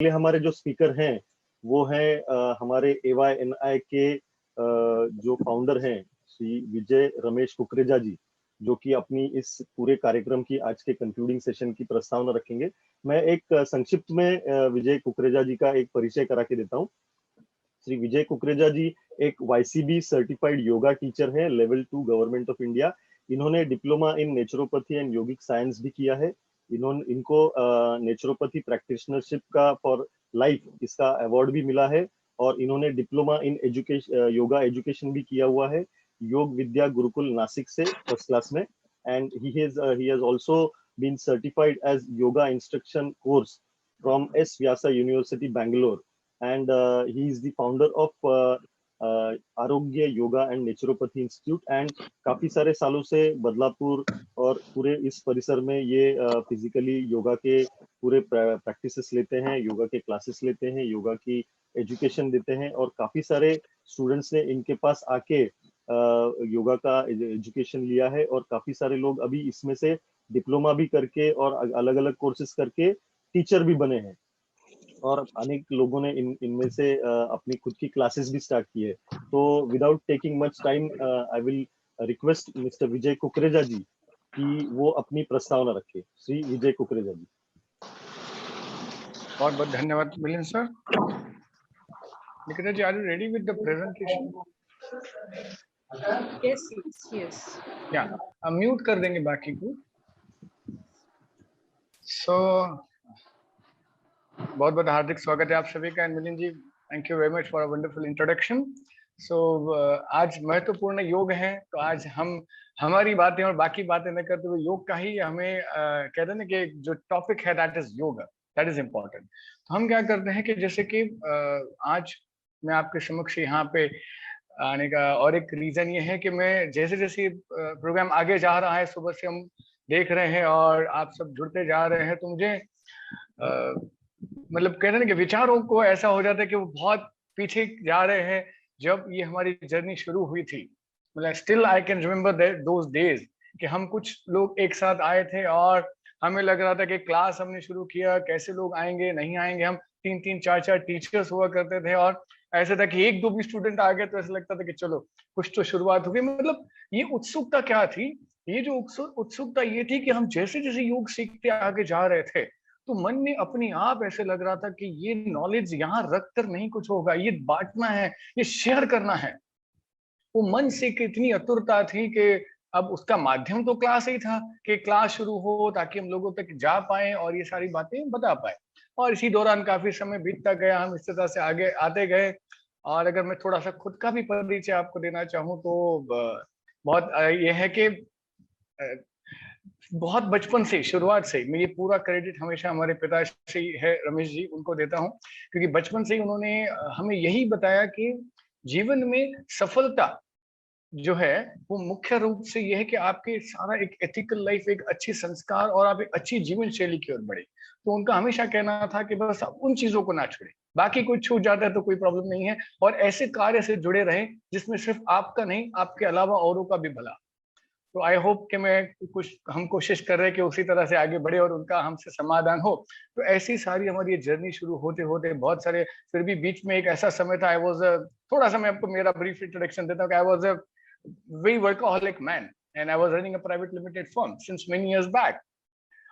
लिए हमारे जो स्पीकर हैं वो हैं हमारे AYNI के जो फाउंडर हैं श्री विजय रमेश कुकरेजा जी, जो कि अपनी इस पूरे कार्यक्रम की आज के कंक्लूडिंग सेशन की प्रस्तावना रखेंगे। मैं एक संक्षिप्त में विजय कुकरेजा जी का एक परिचय करा के देता हूँ। श्री विजय कुकरेजा जी एक YCB सर्टिफाइड योगा टीचर है, लेवल 2 गवर्नमेंट ऑफ इंडिया। इन्होंने diploma in naturopathy and yogic science भी किया है। इनको नेचुरोपैथी प्रैक्टिशनरशिप का फॉर लाइफ इसका अवार्ड भी मिला है, और इन्होंने diploma in education yoga education भी किया हुआ है योग विद्या गुरुकुल नासिक से फर्स्ट क्लास में। And he has also been certified as yoga instruction course from S Vyasa university Bangalore, and he is the founder of Arogya yoga and naturopathy institute. And काफी सारे सालों से बदलापुर और पूरे इस परिसर में ये फिजिकली योगा के पूरे प्रैक्टिसेस लेते हैं, योगा के क्लासेस लेते हैं, योगा की एजुकेशन देते हैं, और काफी सारे स्टूडेंट्स ने इनके पास आके योगा का एजुकेशन लिया है, और काफी सारे लोग अभी इसमें से डिप्लोमा भी करके और अलग अलग कोर्सेज करके टीचर भी बने हैं, और अनेक लोगों ने इनमें से अपनी खुद की क्लासेस भी स्टार्ट की है। तो without taking much time I will request mister Vijay Kukreja ji कि वो अपनी प्रस्तावना रखे। श्री विजय कुकरेजा जी। बहुत बहुत धन्यवाद Milind sir. Nikita ji, are you ready with the presentation? Yes या म्यूट कर देंगे बाकी को। बहुत बहुत हार्दिक स्वागत है आप सभी का। Milind ji, thank you very much for a wonderful introduction. आज महत्वपूर्ण योग है, तो आज हम हमारी बातें और बाकी बातें न करते हुए योग का ही हमें कहते हैं ना कि जो टॉपिक है that is yoga, that is important. तो हम क्या करते हैं कि जैसे कि आज मैं आपके समक्ष यहाँ पे आने का और एक रीजन ये है कि मैं जैसे जैसे प्रोग्राम आगे जा रहा है, सुबह से हम देख रहे हैं और आप सब जुड़ते जा रहे हैं, तो मुझे मतलब कहते हैं ना कि विचारों को ऐसा हो जाता है कि वो बहुत पीछे जा रहे हैं। जब ये हमारी जर्नी शुरू हुई थी, मतलब still I can remember those days कि हम कुछ लोग एक साथ आए थे और हमें लग रहा था कि क्लास हमने शुरू किया, कैसे लोग आएंगे नहीं आएंगे। हम 3-3 4-4 टीचर्स हुआ करते थे, और ऐसा था कि 1-2 भी स्टूडेंट आ गए तो ऐसा लगता था कि चलो कुछ तो शुरुआत हो गई। मतलब ये उत्सुकता क्या थी? ये जो उत्सुकता ये थी कि हम जैसे जैसे योग सीखते आगे जा रहे थे, तो मन में अपने आप ऐसे लग रहा था कि ये नॉलेज यहाँ रख कर नहीं कुछ होगा, ये बांटना है, ये शेयर करना है। वो मन से कितनी आतुरता थी कि अब उसका माध्यम तो क्लास ही था कि क्लास शुरू हो ताकि हम लोगों तक जा पाए और ये सारी बातें बता पाए। और इसी दौरान काफी समय बीतता गया, हम इस तरह से आगे आते गए। और अगर मैं थोड़ा सा खुद का भी परिचय आपको देना चाहूँ तो बहुत ये है कि बहुत बचपन से, शुरुआत से मैं ये पूरा क्रेडिट हमेशा हमारे पिताश्री है रमेश जी, उनको देता हूँ, क्योंकि बचपन से ही उन्होंने हमें यही बताया कि जीवन में सफलता जो है वो मुख्य रूप से यह है कि आपके सारा एक एथिकल लाइफ, एक अच्छी संस्कार और आप एक अच्छी जीवन शैली की ओर बढ़े। तो उनका हमेशा कहना था कि बस आप उन चीजों को ना छोड़े, बाकी कोई छूट जाता है तो कोई प्रॉब्लम नहीं है, और ऐसे कार्य से जुड़े रहे जिसमें सिर्फ आपका नहीं, आपके अलावा औरों का भी भला। तो आई होप कि हम कोशिश कर रहे हैं कि उसी तरह से आगे बढ़े और उनका हमसे समाधान हो। तो ऐसी सारी हमारी ये जर्नी शुरू होते होते बहुत सारे, फिर भी बीच में एक ऐसा समय था, आई वाज थोड़ा सा मैं आपको मेरा ब्रीफ इंट्रोडक्शन देता हूँ कि I was a very workaholic man and I was running a private limited firm since many years back.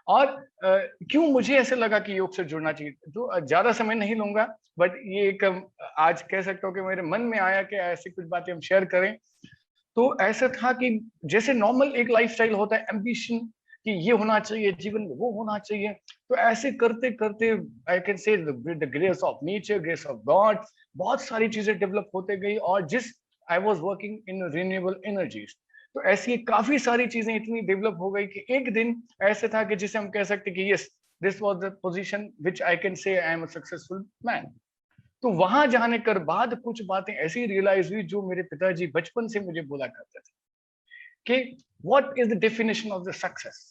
और क्यों मुझे ऐसे लगा कि योग से जुड़ना चाहिए, तो ज्यादा समय नहीं लूंगा, बट ये एक आज कह सकता हूँ कि मेरे मन में आया कि ऐसी कुछ बातें हम शेयर करें। तो ऐसा था कि जैसे नॉर्मल एक लाइफस्टाइल होता है, एम्बिशन कि ये होना चाहिए जीवन में, वो होना चाहिए, तो ऐसे करते करते I can say the grace of nature, grace of God, बहुत सारी चीजें डेवलप होते गई। और जिस I was working in renewable energies, तो ऐसी काफी सारी चीजें इतनी डेवलप हो गई कि एक दिन ऐसे था कि जिसे हम कह सकते कि yes, this was the position which I can say I am a successful man. तो वहां जाने कर बाद कुछ बातें ऐसी रियलाइज हुई जो मेरे पिताजी बचपन से मुझे बोला करते थे कि what is the definition of the success,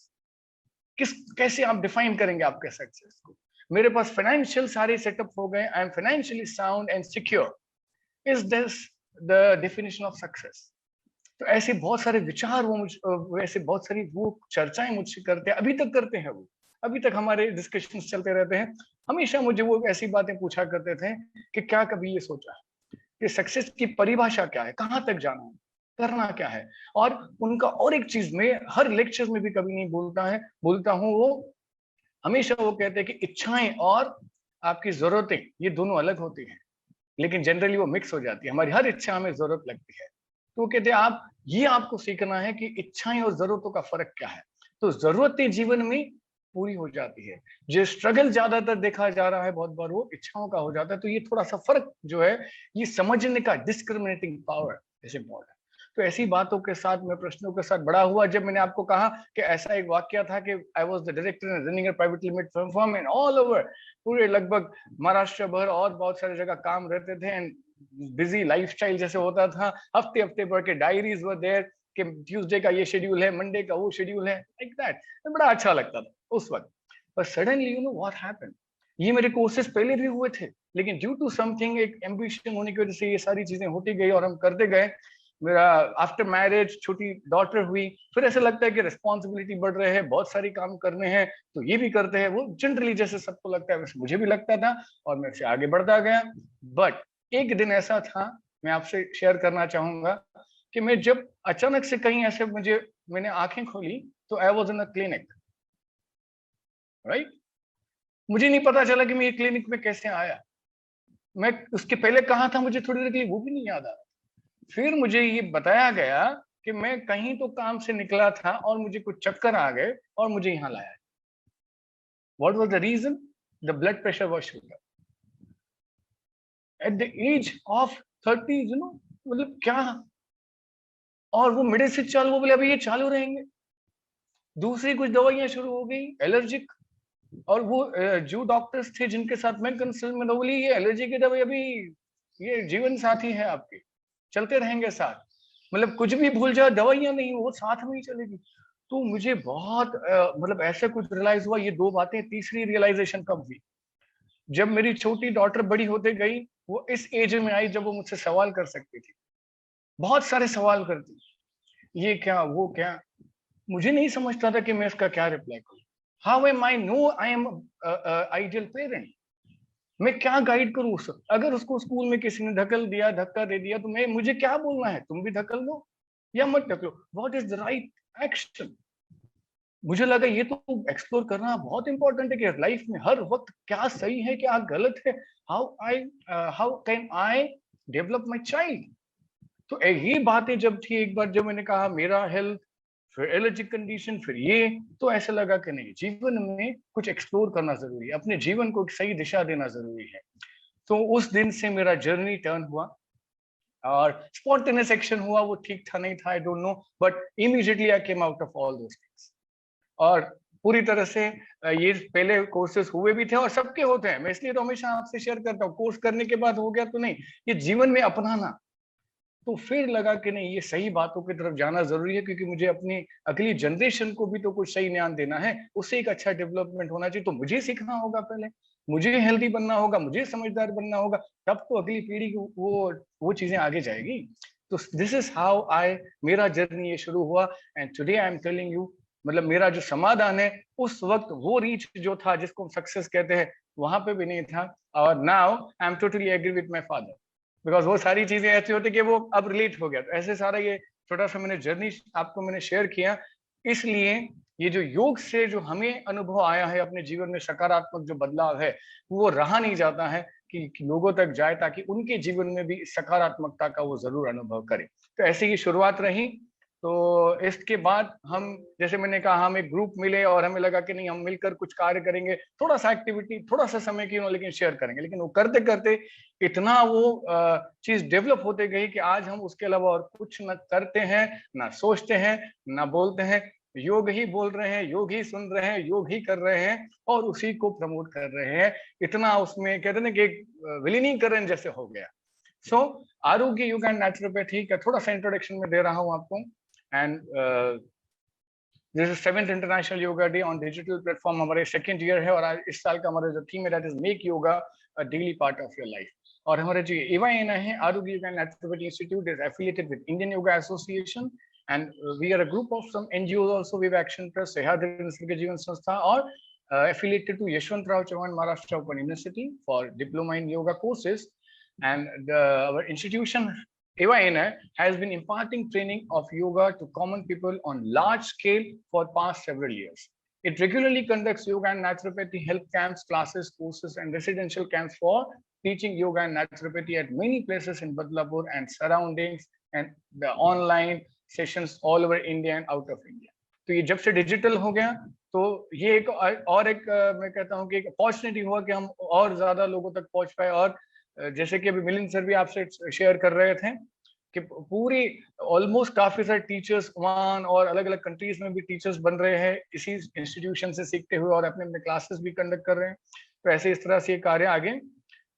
कैसे आप डिफाइन करेंगे आपके सक्सेस को। मेरे पास फाइनेंशियल सारे सेटअप हो गए, I am financially sound and secure, is this the definition of success. तो ऐसे बहुत सारे विचार वो ऐसे बहुत सारी वो चर्चाएं मुझसे करते हैं, अभी तक करते हैं, वो अभी तक हमारे डिस्कशन चलते रहते हैं। हमेशा मुझे वो ऐसी बातें पूछा करते थे कि क्या कभी ये सोचा है कि सक्सेस की परिभाषा क्या है, कहाँ तक जाना है, करना क्या है। और उनका और एक चीज मैं हर लेक्चर में भी कभी नहीं बोलता हूँ, वो हमेशा वो कहते हैं कि इच्छाएं और आपकी जरूरतें ये दोनों अलग होती हैं, लेकिन जनरली वो मिक्स हो जाती है। हमारी हर इच्छा हमें जरूरत लगती है। तो वो कहते हैं आप ये आपको सीखना है कि इच्छाएं और जरूरतों का फर्क क्या है। तो जरूरतें जीवन में पूरी हो जाती है, जो स्ट्रगल ज्यादातर देखा जा रहा है बहुत बार वो इच्छाओं का हो जाता है। तो ये थोड़ा सा फर्क जो है, ये समझने का डिस्क्रिमिनेटिंग पावर इज इम्पोर्टेंट। तो ऐसी बातों के साथ, मैं प्रश्नों के साथ बड़ा हुआ। जब मैंने आपको कहा कि ऐसा एक वाक्य था कि I was the director in running a private limited firm in all over, पूरे लगभग महाराष्ट्र भर और बहुत सारी जगह काम रहते थे, एंड बिजी लाइफस्टाइल जैसे होता था, हफ्ते हफ्ते भर के डायरीज वर देयर कि ट्यूसडे का ये शेड्यूल है, मंडे का वो शेड्यूल है, लाइक दैट। बड़ा अच्छा लगता था उस वक्त। पर suddenly you know what happened, ये मेरे कोर्सेज पहले भी हुए थे, लेकिन ड्यू टू समथिंग, एक एम्बिशन होने की वजह से ये सारी चीजें होती गई और हम करते गए। मेरा आफ्टर मैरिज छोटी डॉटर हुई, फिर ऐसा लगता है कि रिस्पॉन्सिबिलिटी बढ़ रहे हैं, बहुत सारी काम करने हैं, तो ये भी करते हैं। वो जनरली जैसे सबको लगता है वैसे मुझे भी लगता था, और मैं से आगे बढ़ता गया। बट एक दिन ऐसा था, मैं आपसे शेयर करना चाहूंगा, कि मैं जब अचानक से कहीं ऐसे मैंने आंखें खोली, तो I was in a clinic, right. मुझे नहीं पता चला कि मैं ये क्लिनिक में कैसे आया, मैं उसके पहले कहाँ था मुझे थोड़ी देर के लिए वो भी नहीं याद आ रहा। फिर मुझे ये बताया गया कि मैं कहीं तो काम से निकला था और मुझे कुछ चक्कर आ गए और मुझे यहाँ लाया। What was the reason? The blood pressure was sugar. At the age of 30s, you know, मतलब क्या। और वो मेडिसिन चालू हो, बोले अभी ये चालू रहेंगे। दूसरी कुछ दवाइयां शुरू हो गई एलर्जिक, और वो जो डॉक्टर्स थे जिनके साथ मैं कंसल्ट में, बोली ये एलर्जी की दवाई अभी, ये जीवन साथी है आपके, चलते रहेंगे साथ, मतलब कुछ भी भूल जाओ दवाइयां नहीं, वो साथ में ही चलेगी। तो मुझे बहुत मतलब ऐसा कुछ रियलाइज हुआ। ये दो बातें। तीसरी रियलाइजेशन कब हुई, जब मेरी छोटी डॉटर बड़ी होते गई, वो इस एज में आई जब वो मुझसे सवाल कर सकती थी, बहुत सारे सवाल करती, ये क्या वो क्या। मुझे नहीं समझता था कि मैं इसका क्या रिप्लाई करूं। How am I know I am ideal parent, मैं क्या गाइड करूं उस, अगर उसको स्कूल में किसी ने धक्का दे दिया, तो मुझे क्या बोलना है, तुम भी धक्कल दो या मत ढकलो, what is the right action. मुझे लगा ये तो एक्सप्लोर करना बहुत इंपॉर्टेंट है कि लाइफ में हर वक्त क्या सही है क्या गलत है, how can I develop my child. तो ये बातें जब थी, एक बार जब मैंने कहा मेरा हेल्थ, फिर एलर्जिक कंडीशन, फिर ये, तो ऐसा लगा कि नहीं, जीवन में कुछ एक्सप्लोर करना जरूरी है, अपने जीवन को एक सही दिशा देना जरूरी है। तो उस दिन से मेरा जर्नी टर्न हुआ, और स्पॉन्टेनियस एक्शन हुआ, वो ठीक था नहीं था, I don't know, but immediately I came out of all those things. और पूरी तरह से ये पहले कोर्सेज हुए भी थे और सबके होते हैं, मैं इसलिए तो हमेशा आपसे शेयर करता हूँ, कोर्स करने के बाद हो गया तो नहीं, ये जीवन में अपनाना। तो फिर लगा कि नहीं, ये सही बातों की तरफ जाना जरूरी है, क्योंकि मुझे अपनी अगली जनरेशन को भी तो कुछ सही ज्ञान देना है, उससे एक अच्छा डेवलपमेंट होना चाहिए। तो मुझे सीखना होगा, पहले मुझे हेल्दी बनना होगा, मुझे समझदार बनना होगा, तब तो अगली पीढ़ी को वो चीजें आगे जाएगी। तो दिस इज हाउ मेरा जर्नी ये शुरू हुआ। And today I am telling you, मतलब मेरा जो समाधान है, उस वक्त वो रीच जो था जिसको हम सक्सेस कहते हैं, वहां पे भी नहीं था। और now I am totally agree with my father, because वो सारी चीजें ऐसी होती कि वो अब रिलेट हो गया। तो ऐसे सारा ये छोटा सा मैंने जर्नी आपको मैंने शेयर किया, इसलिए ये जो योग से जो हमें अनुभव आया है अपने जीवन में, सकारात्मक जो बदलाव है, वो रहा नहीं जाता है कि लोगों तक जाए, ताकि उनके जीवन में भी सकारात्मकता का वो जरूर अनुभव करें। तो ऐसी ही शुरुआत रही। तो इसके बाद हम, जैसे मैंने कहा, हम एक ग्रुप मिले और हमें लगा कि नहीं, हम मिलकर कुछ कार्य करेंगे, थोड़ा सा एक्टिविटी, थोड़ा सा समय की, लेकिन शेयर करेंगे। लेकिन वो करते करते इतना वो चीज डेवलप होते गई कि आज हम उसके अलावा और कुछ न करते हैं, ना सोचते हैं, ना बोलते हैं, योग ही बोल रहे हैं, योग ही सुन रहे हैं, योग ही कर रहे हैं, और उसी को प्रमोट कर रहे हैं। इतना उसमें कहते हैं कि एक विलीनीकरण जैसे हो गया। सो आरोग्य योग एंड नेचुरोपैथी का थोड़ा सा इंट्रोडक्शन में दे रहा हूं आपको। And this is 7th international yoga day on digital platform, हमारे सेकंड ईयर है, और आज इस साल का हमारा जो थीम है, that is make yoga a daily part of your life. और हमारे जो एवाईएन है, आरोग्य yoga and naturopathy institute, is affiliated with Indian yoga association, and we are a group of some NGOs also, we have Action Press, Sahyadri Nisarga Jeevan Sanstha, और affiliated to Yashwantrao Chauhan Maharashtra Open University for diploma in yoga courses, and our institution AYNI has been imparting training of yoga to common people on large scale for past several years. It regularly conducts yoga and naturopathy health camps, classes, courses, and residential camps for teaching yoga and naturopathy at many places in Badlapur and surroundings, and the online sessions all over India and out of India. तो ये जब से digital हो गया तो ये एक और एक मैं कहता हूँ कि एक अपॉर्चुनिटी हुआ कि हम और ज्यादा लोगों तक पहुंच पाए। और जैसे कि अभी मिलिंद सर भी आपसे शेयर कर रहे थे कि पूरी ऑलमोस्ट काफी सारे टीचर्स वहाँ और अलग अलग कंट्रीज में भी टीचर्स बन रहे हैं इसी इंस्टीट्यूशन से सीखते हुए और अपने अपने क्लासेस भी कंडक्ट कर रहे हैं। तो ऐसे इस तरह से ये कार्य आगे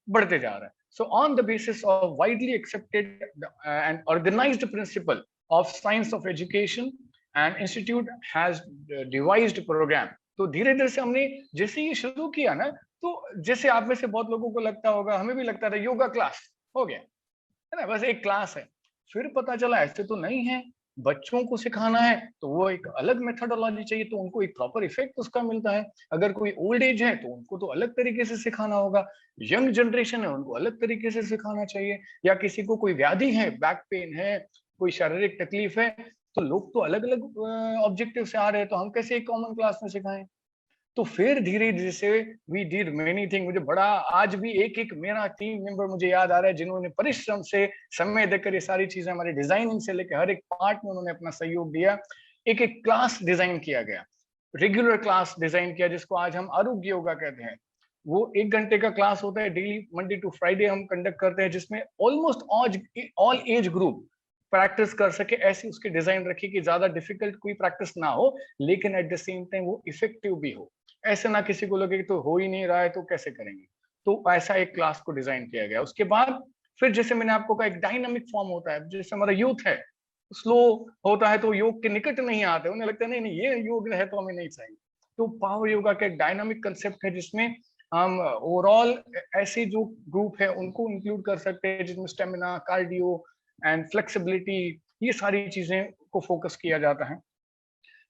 बढ़ते जा रहा है। So on the basis of widely accepted and organised principle of science of education and institute has devised program. तो धीरे धीरे से हमने जैसे ये शुरू किया ना, तो जैसे आप में से बहुत लोगों को लगता होगा, हमें भी लगता था योगा क्लास हो गया है ना, बस एक क्लास है। फिर पता चला ऐसे तो नहीं है, बच्चों को सिखाना है तो वो एक अलग मेथोडोलॉजी चाहिए, तो उनको एक प्रॉपर इफेक्ट उसका मिलता है। अगर कोई ओल्ड एज है तो उनको तो अलग तरीके से सिखाना होगा, यंग जनरेशन है उनको अलग तरीके से सिखाना चाहिए, या किसी को कोई व्याधि है, बैक पेन है, कोई शारीरिक तकलीफ है, तो लोग तो अलग अलग ऑब्जेक्टिव से आ रहे हैं, तो हम कैसे एक कॉमन क्लास में सिखाएं। तो फिर धीरे धीरे से वी डिड मेनी थिंग। मुझे बड़ा आज भी एक एक मेरा टीम मेंबर मुझे याद आ रहा है जिन्होंने परिश्रम से समय देकर ये सारी चीजें हमारे डिजाइनिंग से लेकर हर एक पार्ट में उन्होंने अपना सहयोग दिया। एक एक क्लास डिजाइन किया गया, रेगुलर क्लास डिजाइन किया जिसको आज हम आरोग्य योगा कहते हैं। वो 1 घंटे का क्लास होता है, डेली मंडे टू फ्राइडे हम कंडक्ट करते हैं, जिसमें almost all age group practice कर सके, ऐसी उसकी डिजाइन रखी कि ज्यादा डिफिकल्ट कोई प्रैक्टिस ना हो लेकिन एट द सेम टाइम वो इफेक्टिव भी हो। ऐसे ना किसी को लगे कि तो हो ही नहीं रहा है तो कैसे करेंगे, तो ऐसा एक क्लास को डिजाइन किया गया। उसके बाद फिर जैसे मैंने आपको कहा एक डायनामिक फॉर्म होता है, जैसे हमारा यूथ है स्लो होता है तो योग के निकट नहीं आते, उन्हें लगता है नहीं नहीं ये योग है तो हमें नहीं चाहिए। तो पावर योगा का एक डायनामिक कंसेप्ट है जिसमें हम ओवरऑल ऐसे जो ग्रुप है उनको इंक्लूड कर सकते हैं, जिसमें स्टेमिना, कार्डियो एंड फ्लेक्सिबिलिटी, ये सारी चीजें को फोकस किया जाता है।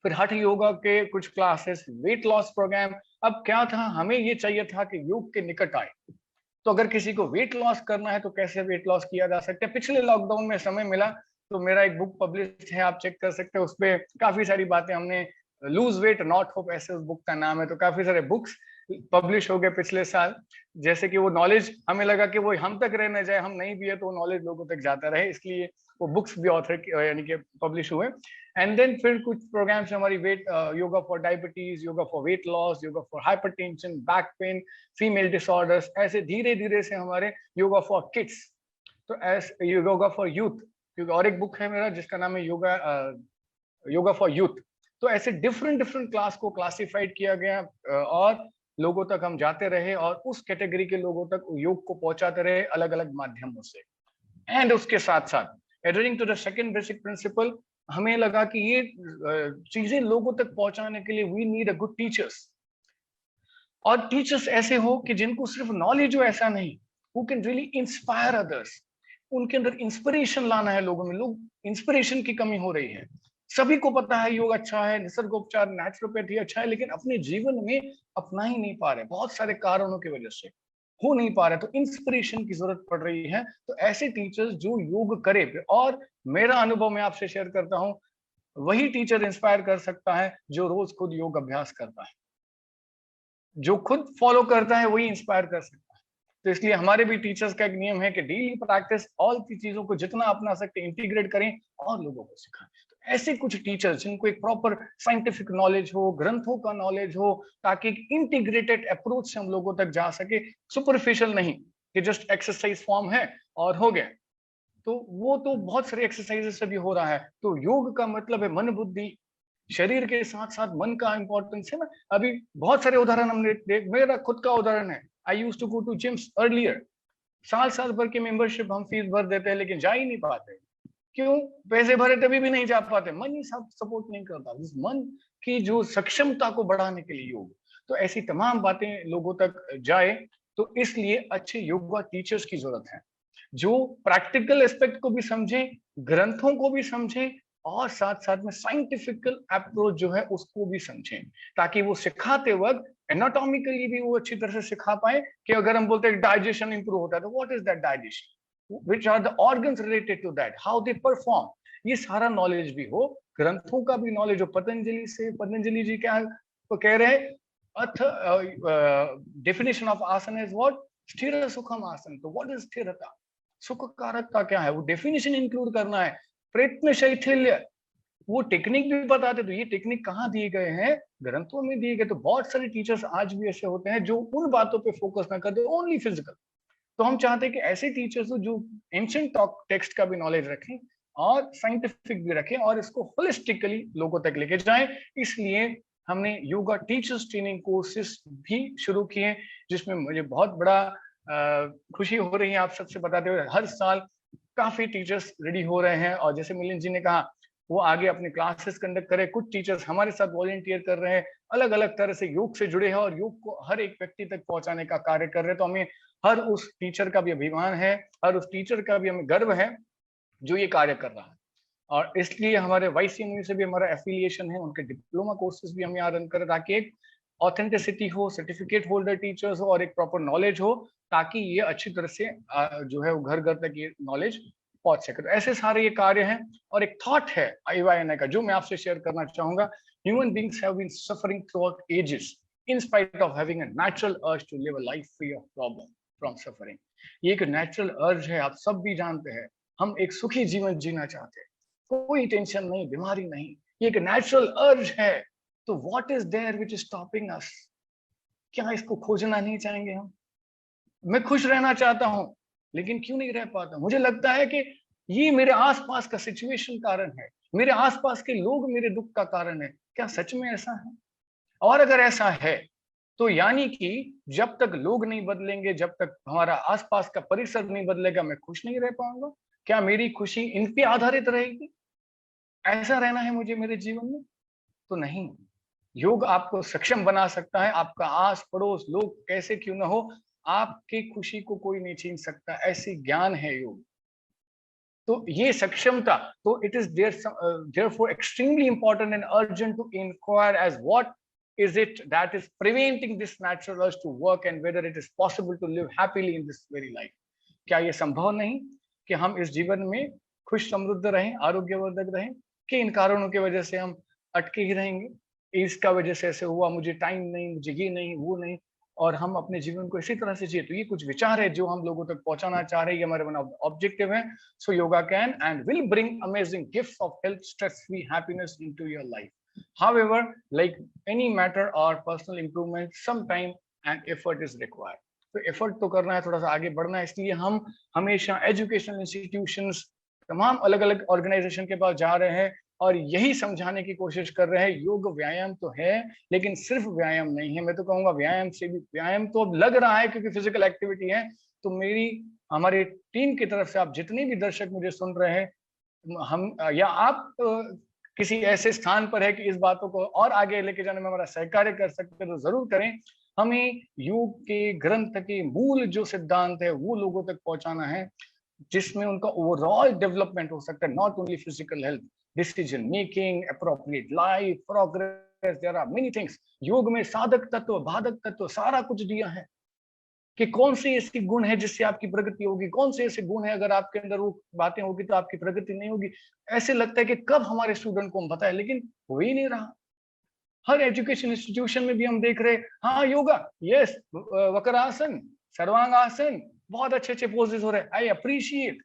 फिर हठ योगा के कुछ क्लासेस, वेट लॉस प्रोग्राम। अब क्या था, हमें ये चाहिए था कि योग के निकट आए, तो अगर किसी को वेट लॉस करना है तो कैसे वेट लॉस किया जा सकता है। पिछले लॉकडाउन में समय मिला तो मेरा एक बुक पब्लिश है, आप चेक कर सकते हैं, उस पर काफी सारी बातें हमने, लूज वेट नॉट होप ऐसे उस बुक का नाम है। तो काफी सारे बुक्स पब्लिश हो गए पिछले साल, जैसे कि वो नॉलेज हमें लगा कि वो हम तक रहना जाए, हम नहीं भी है तो वो नॉलेज लोगों तक जाता रहे, इसलिए वो बुक्स भी ऑथर यानी कि पब्लिश हुए। एंड देन फिर कुछ प्रोग्राम्स हमारी weight yoga for diabetes, yoga for weight loss, yoga for hypertension, back pain, female disorders, ऐसे धीरे धीरे से हमारे योगा फॉर किड्स, तो ऐसे योगा फॉर यूथ, क्योंकि और एक बुक है मेरा जिसका नाम है योगा फॉर यूथ। तो ऐसे डिफरेंट डिफरेंट क्लास को क्लासिफाइड किया गया और लोगों तक हम जाते रहे और उस कैटेगरी के लोगों तक योग को पहुंचाते रहे अलग अलग माध्यमों से। एंड उसके साथ साथ adhering to the second basic principle, हमें लगा कि ये चीजें लोगों तक पहुंचाने के लिए we need a good teachers, और टीचर्स ऐसे हो कि जिनको सिर्फ नॉलेज हो ऐसा नहीं, who can really inspire others, उनके अंदर इंस्पिरेशन लाना है लोगों में। लोग इंस्पिरेशन की कमी हो रही है, सभी को पता है योग अच्छा है, निसर्गोपचार नेचुरोपैथी अच्छा है, लेकिन अपने जीवन में अपना ही नहीं पा रहे, बहुत सारे कारणों की वजह से हो नहीं पा रहे, तो इंस्पिरेशन की जरूरत पड़ रही है। तो ऐसे टीचर्स जो योग करे, और मेरा अनुभव मैं आपसे शेयर करता हूं, वही टीचर इंस्पायर कर सकता है जो रोज खुद योग अभ्यास करता है, जो खुद फॉलो करता है वही इंस्पायर कर सकता है। तो इसलिए हमारे भी टीचर्स का एक नियम है कि डेली प्रैक्टिस, ऑल की चीजों को जितना अपना सकते इंटीग्रेट करें और लोगों को सिखाएं। तो ऐसे कुछ टीचर्स जिनको एक प्रॉपर साइंटिफिक नॉलेज हो, ग्रंथों का नॉलेज हो, ताकि इंटीग्रेटेड अप्रोच से हम लोगों तक जा सके, सुपरफिशियल नहीं कि जस्ट एक्सरसाइज फॉर्म है और हो गया। तो वो तो बहुत सारे एक्सरसाइजेस से भी हो रहा है। तो योग का मतलब है मन बुद्धि, शरीर के साथ साथ मन का इंपॉर्टेंस है ना। अभी बहुत सारे उदाहरण हमने देख, मेरा खुद का उदाहरण है, I used to go to gyms earlier, साल भर की मेंबरशिप हम फीस भर देते हैं लेकिन जा ही नहीं पाते। क्यों? पैसे भरे तभी भी नहीं जा पाते, मन ही सब सपोर्ट नहीं करता। इस मन की जो सक्षमता को बढ़ाने के लिए योग, तो ऐसी तमाम बातें लोगों तक जाए, तो इसलिए अच्छे योगा टीचर्स की जरूरत है जो प्रैक्टिकल एस्पेक्ट को भी समझे, ग्रंथों को भी समझे, और साथ साथ में साइंटिफिकल अप्रोच जो है उसको भी समझें, ताकि वो सिखाते वक्त एनाटॉमिकली भी वो अच्छी तरह से सिखा पाए कि अगर हम बोलते हैं डाइजेशन इंप्रूव होता है तो what is that digestion, which are the organs related to that, how they perform, ये सारा नॉलेज भी हो, ग्रंथों का भी नॉलेज हो। पतंजलि से, पतंजलि जी क्या तो कह रहे हैं, अर्थ डेफिनेशन ऑफ आसन इज व्हाट, स्थिर सुखम आसन। तो व्हाट इज स्थिरता, सुख कारकता क्या है, वो डेफिनेशन इंक्लूड करना है। प्रयत्न शैथिल्य, वो टेक्निक भी बताते, तो ये टेक्निक कहाँ दिए गए हैं, ग्रंथों में दिए गए। तो बहुत सारे टीचर्स आज भी ऐसे होते हैं जो उन बातों पे फोकस ना करते, ओनली फिजिकल। तो हम चाहते हैं कि ऐसे टीचर्स हो जो एंशिएंट टेक्स्ट का भी नॉलेज रखें और साइंटिफिक भी रखें और इसको होलिस्टिकली लोगों तक लेके जाएं। इसलिए हमने योगा टीचर्स ट्रेनिंग कोर्सेज भी शुरू किए, जिसमें मुझे बहुत बड़ा खुशी हो रही है आप सबसे बताते हुए। हर साल काफी टीचर्स रेडी हो रहे हैं और जैसे मिलिंद जी ने कहा वो आगे अपने क्लासेस कंडक्ट करे। कुछ टीचर्स हमारे साथ वॉलंटियर कर रहे हैं, अलग अलग तरह से योग से जुड़े हैं और योग को हर एक व्यक्ति तक पहुंचाने का कार्य कर रहे हैं। तो हमें हर उस टीचर का भी अभिमान है, हर उस टीचर का भी हमें गर्व है जो ये कार्य कर रहा है। और इसलिए हमारे YCMU से भी हमारा एफिलिएशन है, उनके डिप्लोमा कोर्सेज भी हम यहाँ रन करें ताकि एक ऑथेंटिसिटी हो, सर्टिफिकेट होल्डर टीचर्स हो और एक प्रॉपर नॉलेज हो, ताकि ये अच्छी तरह से जो है वो घर घर तक ये नॉलेज पहुंच सके। तो ऐसे सारे ये कार्य हैं। और एक थॉट है IYNI का जो मैं आपसे शेयर करना चाहूंगा। Human beings have been suffering throughout ages in spite of having a natural urge to live a life free of problem from suffering। ये एक नेचुरल अर्ज है, आप सब भी जानते हैं। हम एक सुखी जीवन जीना चाहते हैं, कोई टेंशन नहीं, बीमारी नहीं, ये एक नेचुरल अर्ज है। तो what is there which is stopping us, क्या इसको खोजना नहीं चाहेंगे हम? मैं खुश रहना चाहता हूं लेकिन क्यों नहीं रह पाता? मुझे लगता है कि ये मेरे आसपास का सिचुएशन कारण है, मेरे आसपास के लोग मेरे दुख का कारण है। क्या सच में ऐसा है? और अगर ऐसा है तो यानी कि जब तक लोग नहीं बदलेंगे, जब तक हमारा आसपास का परिसर नहीं बदलेगा, मैं खुश नहीं रह पाऊंगा। क्या मेरी खुशी इन पे आधारित रहेगी? ऐसा रहना है मुझे मेरे जीवन में? तो नहीं। योग आपको सक्षम बना सकता है, आपका आस पड़ोस लोग कैसे क्यों ना हो, आपकी खुशी को कोई नहीं छीन सकता, ऐसी ज्ञान है योग। तो ये सक्षमता, तो it is therefore extremely important and urgent to inquire as what is it that is preventing this natural urge to work and whether it is possible to live happily in this very life। क्या ये संभव नहीं कि हम इस जीवन में खुश समृद्ध रहें, आरोग्यवर्धक रहें, कि इन कारणों की वजह से हम अटके ही रहेंगे, इसका वजह से ऐसे हुआ, मुझे टाइम नहीं, मुझे ये नहीं, वो नहीं, और हम अपने जीवन को इसी तरह से जिए। तो ये कुछ विचार है जो हम लोगों तक पहुंचाना चाह रहे हैं, ये हमारे वन ऑफ ऑब्जेक्टिव है। So yoga can and will bring amazing gifts of health, stress free happiness into your life. However, like any matter or personal improvement, some time and effort is required। तो effort तो करना है, थोड़ा सा आगे बढ़ना है। इसलिए हम हमेशा एजुकेशनल इंस्टीट्यूशंस, तमाम अलग अलग ऑर्गेनाइजेशन के पास जा रहे हैं और यही समझाने की कोशिश कर रहे हैं, योग व्यायाम तो है लेकिन सिर्फ व्यायाम नहीं है। मैं तो कहूंगा व्यायाम से भी, व्यायाम तो अब लग रहा है क्योंकि फिजिकल एक्टिविटी है। तो मेरी, हमारी टीम की तरफ से आप जितने भी दर्शक मुझे सुन रहे हैं, हम या आप किसी ऐसे स्थान पर है कि इस बातों को और आगे लेके जाने में हमारा सहकार्य कर सकते हैं तो जरूर करें। हमें योग के ग्रंथ के मूल जो सिद्धांत है वो लोगों तक पहुंचाना है, जिसमें उनका ओवरऑल डेवलपमेंट हो सकता है, not only physical health, decision making, appropriate life, progress, there are many things. योग में साधक तत्व, बाधक तत्व, सारा कुछ दिया है कि कौन से ऐसी गुण है जिससे आपकी प्रगति होगी, कौन से ऐसे गुण है अगर आपके अंदर वो बातें होगी तो आपकी प्रगति नहीं होगी। ऐसे लगता है कि कब हमारे स्टूडेंट को हम बताएं, लेकिन हो ही नहीं रहा। हर एजुकेशन इंस्टीट्यूशन में भी हम देख रहे हैं, हाँ योगा, यस, वक्रासन, सर्वांगासन, बहुत अच्छे अच्छे पोजेस हो रहे हैं, आई अप्रिशिएट,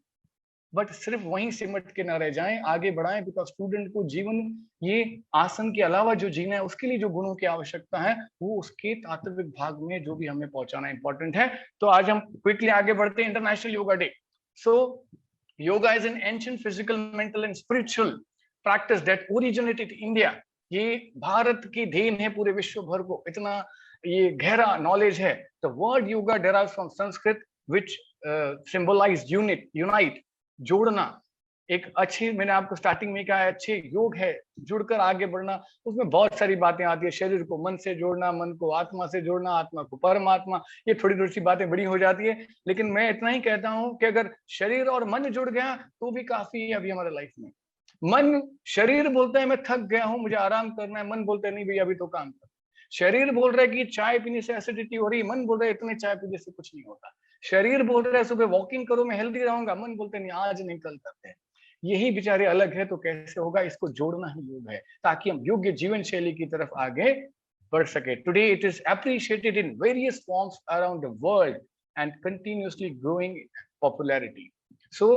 बट सिर्फ वहीं सिमट के ना रह जाएं, आगे बढ़ाएं। बिकॉज स्टूडेंट को जीवन, ये आसन के अलावा जो जीना है उसके लिए जो गुणों की आवश्यकता है वो उसके तात्विक भाग में जो भी हमें पहुंचाना इंपॉर्टेंट है। तो आज हम क्विकली आगे बढ़ते हैं। International yoga day. So yoga is an ancient physical, mental and spiritual practice that originated in India. ये भारत की देन है पूरे विश्व भर को, इतना ये गहरा नॉलेज है। The word yoga derives from Sanskrit which symbolise unit, unite, जोड़ना। एक अच्छी, मैंने आपको स्टार्टिंग में कहा, अच्छे योग है जुड़कर आगे बढ़ना। उसमें बहुत सारी बातें आती है, शरीर को मन से जोड़ना, मन को आत्मा से जोड़ना, आत्मा को परमात्मा, ये थोड़ी थोड़ी सी बातें बड़ी हो जाती है। लेकिन मैं इतना ही कहता हूं कि अगर शरीर और मन जुड़ गया तो भी काफी है अभी हमारे लाइफ में। मन, शरीर बोलता है मैं थक गया हूं, मुझे आराम करना है, मन बोलता है नहीं भैया अभी तो काम कर। शरीर बोल रहा है कि चाय पीने से एसिडिटी हो रही है, मन बोल रहा है इतने चाय पीने से कुछ नहीं होता। शरीर बोल रहा है सुबह वॉकिंग करो मैं हेल्दी रहूंगा, मन बोलते नहीं आज नहीं कल करते हैं। यही बेचारे अलग है, तो कैसे होगा? इसको जोड़ना ही योग है ताकि हम योग्य जीवन शैली की तरफ आगे बढ़ सके। Today it is appreciated in various forms around the world and continuously growing popularity. So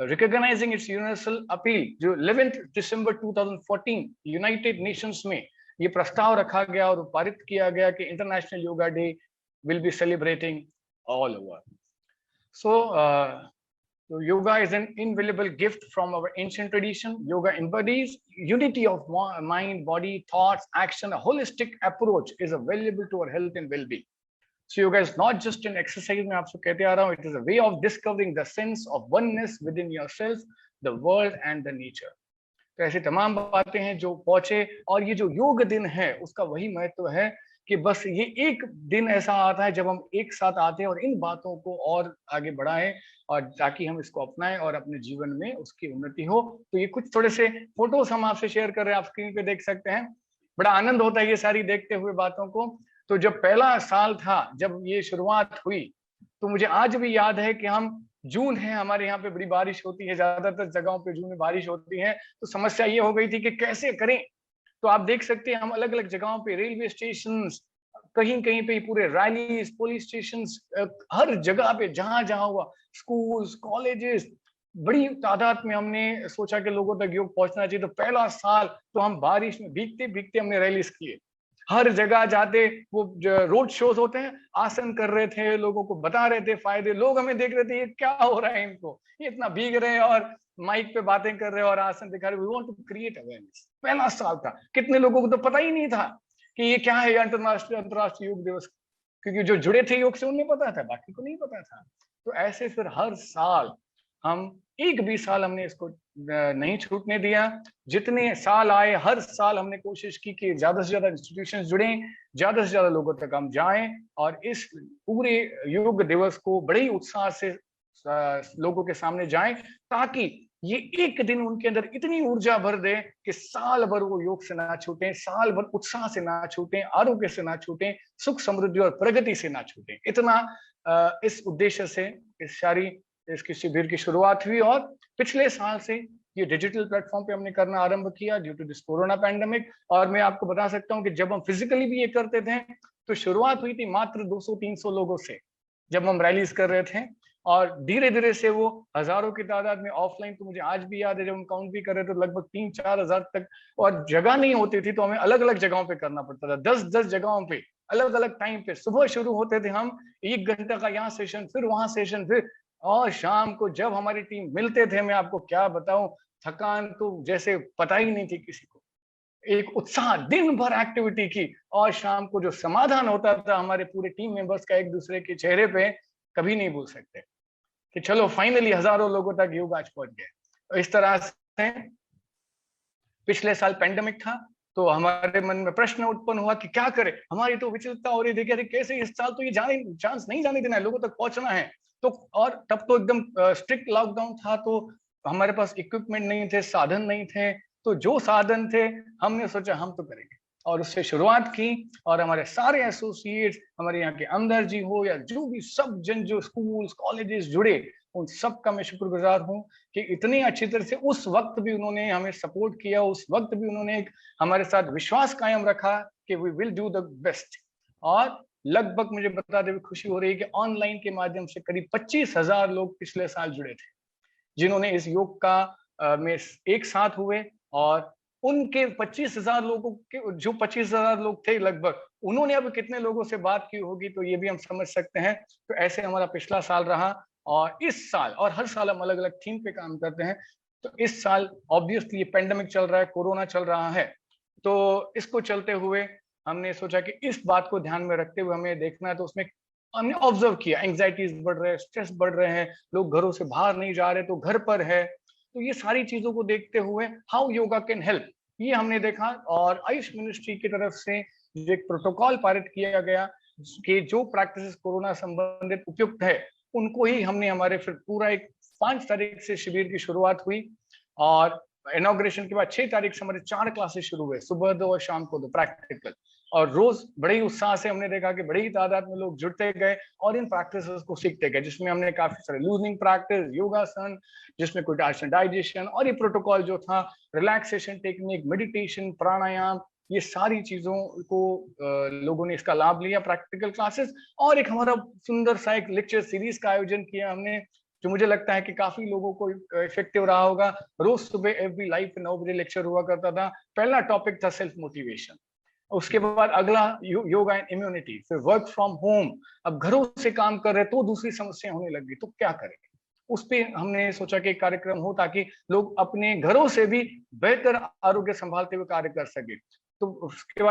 recognising it's universal appeal, जो 11 दिसंबर 2014 यूनाइटेड नेशंस में ये प्रस्ताव रखा गया और पारित किया गया कि international yoga day will be celebrating all over. So yoga is an invaluable gift from our ancient tradition. Yoga embodies unity of mind, body, thoughts, action. A holistic approach is available to our health and well-being. So yoga is not just an exercise, मैं आपसे कहते आ रहा हूँ, it is a way of discovering the sense of oneness within yourself, the world and the nature. तो ऐसी तमाम बातें हैं जो पहुंचे, और ये जो योग दिन है उसका वही महत्व है कि बस ये एक दिन ऐसा आता है जब हम एक साथ आते हैं और इन बातों को और आगे बढ़ाएं, और ताकि हम इसको अपनाएं और अपने जीवन में उसकी उन्नति हो। तो ये कुछ थोड़े से फोटोज हम आपसे शेयर कर रहे हैं, आप स्क्रीन पे देख सकते हैं। बड़ा आनंद होता है ये सारी देखते हुए बातों को। तो जब पहला साल था, जब ये शुरुआत हुई, तो मुझे आज भी याद है कि हम जून है, हमारे यहाँ पे बड़ी बारिश होती है, ज्यादातर जगहों पे जून में बारिश होती है, तो समस्या ये हो गई थी कि कैसे करें। तो आप देख सकते हैं हम अलग अलग जगहों पे, रेलवे स्टेशन, कहीं कहीं पे पूरे रैलीज, पुलिस स्टेशन, हर जगह पे जहां जहां हुआ, स्कूल्स, कॉलेजेस, बड़ी तादाद में हमने सोचा कि लोगों तक योग पहुंचना चाहिए। तो पहला साल तो हम बारिश में भीगते भीगते हमने रैलीज किए, हर जगह जाते, वो रोड शोज होते हैं, आसन कर रहे थे, लोगों को बता रहे थे फायदे। लोग हमें देख रहे थे ये क्या हो रहा है इनको, ये इतना भीग रहे हैं और माइक पे बातें कर रहे हैं और आसन दिखा रहे। We want to create awareness. पहला साल था, कितने लोगों को तो पता ही नहीं था कि ये क्या है अंतरराष्ट्रीय योग दिवस, क्योंकि जो जुड़े थे योग से उन्हें पता था, बाकी को नहीं पता था। तो ऐसे फिर हर साल हम, एक भी साल हमने इसको नहीं छूटने दिया। जितने साल आए हर साल हमने कोशिश की कि ज्यादा से ज्यादा इंस्टीट्यूशंस जुड़े, ज्यादा से ज्यादा लोगों तक हम जाएं और इस पूरे योग दिवस को बड़े ही उत्साह से लोगों के सामने जाएं, ताकि ये एक दिन उनके अंदर इतनी ऊर्जा भर दे कि साल भर वो योग से ना छूटें, साल भर उत्साह से ना छूटें, आरोग्य से ना छूटें, सुख समृद्धि और प्रगति से ना छूटें। इतना इस उद्देश्य से इसकी शिविर की शुरुआत हुई, और पिछले साल से ये डिजिटल प्लेटफॉर्म पे हमने करना आरंभ किया due to this corona pandemic. और मैं आपको बता सकता हूँ कि जब हम फिजिकली भी ये करते थे तो शुरुआत हुई थी मात्र 200-300 लोगों से, जब हम रैलीज कर रहे थे, और धीरे धीरे से वो हजारों की तादाद में ऑफलाइन, तो मुझे आज भी याद है जब हम काउंट भी कर रहे थे तो लगभग 3-4 हजार तक, और जगह नहीं होती थी तो हमें अलग अलग जगहों पे करना पड़ता था, 10-10 जगहों पे अलग अलग टाइम पे। सुबह शुरू होते थे हम 1 घंटे का यहाँ सेशन, फिर वहां सेशन, फिर और शाम को जब हमारी टीम मिलते थे, मैं आपको क्या बताऊं, थकान तो जैसे पता ही नहीं थी किसी को। एक उत्साह, दिन भर एक्टिविटी की, और शाम को जो समाधान होता था हमारे पूरे टीम मेंबर्स का एक दूसरे के चेहरे पे, कभी नहीं भूल सकते कि चलो फाइनली हजारों लोगों तक योग आज पहुंच गए। तो इस तरह से पिछले साल पेंडेमिक था, तो हमारे मन में प्रश्न उत्पन्न हुआ कि क्या करें। हमारी तो विचलितता हो रही थी कि अरे कैसे इस साल तो ये चांस नहीं जाने देना है, लोगों तक पहुंचना है। तो और तब तो एकदम स्ट्रिक्ट लॉकडाउन था, तो हमारे पास इक्विपमेंट नहीं थे, साधन नहीं थे, तो जो साधन थे हमने सोचा हम तो करेंगे, और उससे शुरुआत की। और हमारे सारे एसोसिएट्स, हमारे यहाँ के अंदर जी हो या जो भी सब जन जो स्कूल्स कॉलेजेस जुड़े, उन सब का मैं शुक्रगुजार हूँ कि इतनी अच्छी तरह से उस वक्त भी उन्होंने हमें सपोर्ट किया, उस वक्त भी उन्होंने एक हमारे साथ विश्वास कायम रखा कि we will do the best. और लगभग मुझे बताते हुए खुशी हो रही है कि ऑनलाइन के माध्यम से करीब 25,000 लोग पिछले साल जुड़े थे, जिन्होंने इस योग का में एक साथ हुए। और उनके 25,000 लोगों के, जो 25,000 लोग थे लगभग, उन्होंने अब कितने लोगों से बात की होगी तो ये भी हम समझ सकते हैं। तो ऐसे हमारा पिछला साल रहा, और इस साल, और हर साल हम अलग अलग थीम पे काम करते हैं। तो इस साल ऑब्वियसली पेंडेमिक चल रहा है, कोरोना चल रहा है, तो इसको चलते हुए हमने सोचा कि इस बात को ध्यान में रखते हुए हमें देखना है। तो उसमें हमने ऑब्जर्व किया, एंग्जाइटीज बढ़ रहे हैं, स्ट्रेस बढ़ रहे हैं, लोग घरों से बाहर नहीं जा रहे तो घर पर है। तो ये सारी चीजों को देखते हुए हाउ योगा कैन हेल्प, ये हमने देखा। और आयुष मिनिस्ट्री की तरफ से जो एक प्रोटोकॉल पारित किया गया कि जो प्रैक्टिस कोरोना संबंधित उपयुक्त है, उनको ही हमने हमारे फिर पूरा एक 5 तारीख से शिविर की शुरुआत हुई, और इनॉग्रेशन के बाद 6 तारीख से हमारे 4 क्लासेस शुरू हुए, सुबह 2 और शाम को 2 प्रैक्टिकल। और रोज बड़े ही उत्साह से हमने देखा कि बड़ी ही तादाद में लोग जुड़ते गए और इन प्रैक्टिसेस को सीखते गए, जिसमें हमने काफी सारे लूजनिंग प्रैक्टिस, योगासन, जिसमें कोई डाइजेशन और ये प्रोटोकॉल जो था, रिलैक्सेशन टेक्निक, मेडिटेशन, प्राणायाम, ये सारी चीजों को लोगों ने इसका लाभ लिया, प्रैक्टिकल क्लासेस। और एक हमारा सुंदर सा एक लेक्चर सीरीज का आयोजन किया हमने, जो मुझे लगता है कि काफी लोगों को इफेक्टिव रहा होगा। रोज सुबह एवरी लाइफ 9 बजे लेक्चर हुआ करता था। पहला टॉपिक था सेल्फ मोटिवेशन, उसके बाद अगला योगा एंड इम्यूनिटी, फिर वर्क फ्रॉम होम, अब घरों से काम कर रहे तो दूसरी समस्या होने लगी तो क्या करें, उस पे हमने सोचा कि एक कार्यक्रम हो ताकि लोग अपने घरों से भी बेहतर आरोग्य संभालते हुए कार्य कर सके। तो उसके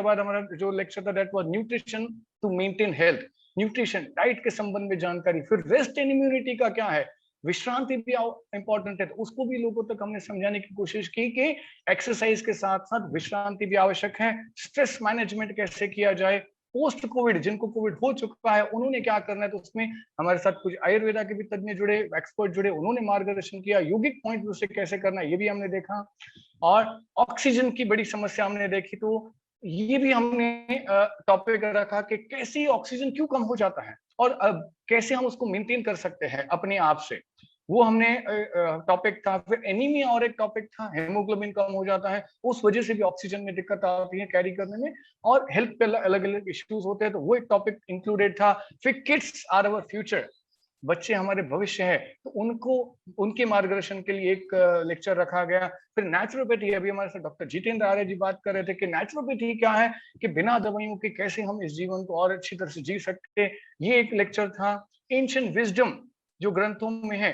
बाद हमारा जो लेक्चर था that was nutrition to maintain health, nutrition diet के संबंध में जानकारी। फिर रेस्ट एंड इम्यूनिटी का क्या है, विश्रांति भी इंपॉर्टेंट है, तो उसको भी लोगों तक हमने समझाने की कोशिश की कि एक्सरसाइज के साथ साथ विश्रांति भी आवश्यक है। स्ट्रेस मैनेजमेंट कैसे किया जाए, पोस्ट कोविड, जिनको कोविड हो चुका है उन्होंने क्या करना है, तो उसमें हमारे साथ कुछ आयुर्वेदा के भी तज्ञ जुड़े, एक्सपर्ट जुड़े, उन्होंने मार्गदर्शन किया। यौगिक पॉइंट से कैसे करना है ये भी हमने देखा, और ऑक्सीजन की बड़ी समस्या हमने देखी, तो ये भी हमने टॉपिक रखा कि कैसे ऑक्सीजन क्यों कम हो जाता है और कैसे हम उसको मेंटेन कर सकते हैं अपने आप से, वो हमने टॉपिक था। फिर एनीमिया और एक टॉपिक था, हेमोग्लोबिन कम हो जाता है, उस वजह से भी ऑक्सीजन में दिक्कत आती है कैरी करने में, और हेल्थ पे अलग अलग इश्यूज होते हैं, तो वो एक टॉपिक इंक्लूडेड था। फिर किड्स आर अवर फ्यूचर, बच्चे हमारे भविष्य है, तो उनको उनके मार्गदर्शन के लिए एक लेक्चर रखा गया। फिर नेचुरोपैथी, अभी हमारे साथ डॉक्टर जितेंद्र आर्य जी बात कर रहे थे कि नेचुरोपैथी क्या है, कि बिना दवाइयों के कैसे हम इस जीवन को और अच्छी तरह से जी सकते, ये एक लेक्चर था। एंशिएंट विजडम जो ग्रंथों में है,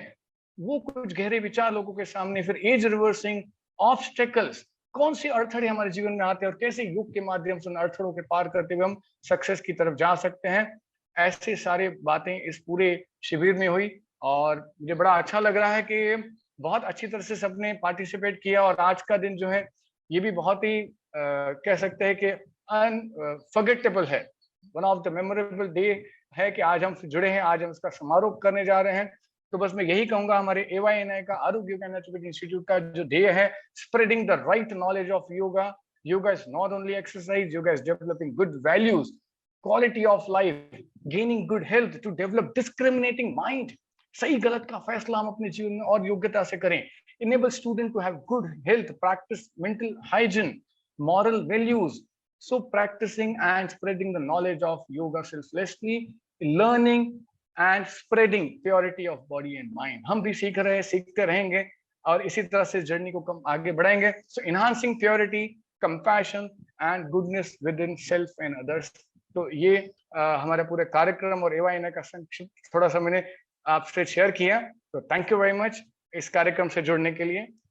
वो कुछ गहरे विचार लोगों के सामने। फिर एज रिवर्सिंग, ऑब्स्टेकल्स, कौन से अड़थड़े हमारे जीवन में आते हैं और कैसे योग के माध्यम से उन अड़थड़ों के पार करते हुए हम सक्सेस की तरफ जा सकते हैं, ऐसे सारे बातें इस पूरे शिविर में हुई। और मुझे बड़ा अच्छा लग रहा है कि बहुत अच्छी तरह से सबने पार्टिसिपेट किया, और आज का दिन जो है ये भी बहुत ही कह सकते हैं कि अनफॉरगेटेबल है, one of the memorable day है कि आज हम जुड़े हैं, आज हम इसका समारोह करने जा रहे हैं। तो बस मैं यही कहूंगा, हमारे AYNI का आरोग्य योगा नेचुरोपैथी इंस्टीट्यूट का जो ध्येय है, spreading the right knowledge of yoga. Yoga is not only exercise, yoga is developing good values, quality of life, gaining good health, to develop discriminating mind, सही गलत का फैसला हम अपने जीवन में और योग्यता से करें, enable student to have good health, practice mental hygiene, moral values, so practicing and spreading the knowledge of yoga selflessly, learning and spreading purity of body and mind। हम भी सीख रहे हैं, सीखते रहेंगे और इसी तरह से जर्नी को कम आगे बढ़ाएंगे। So enhancing purity, compassion and goodness within self and others। तो ये हमारे पूरे कार्यक्रम और AYNI का संक्षिप्त थोड़ा सा मैंने आपसे शेयर किया। तो थैंक यू वेरी मच इस कार्यक्रम से जुड़ने के लिए।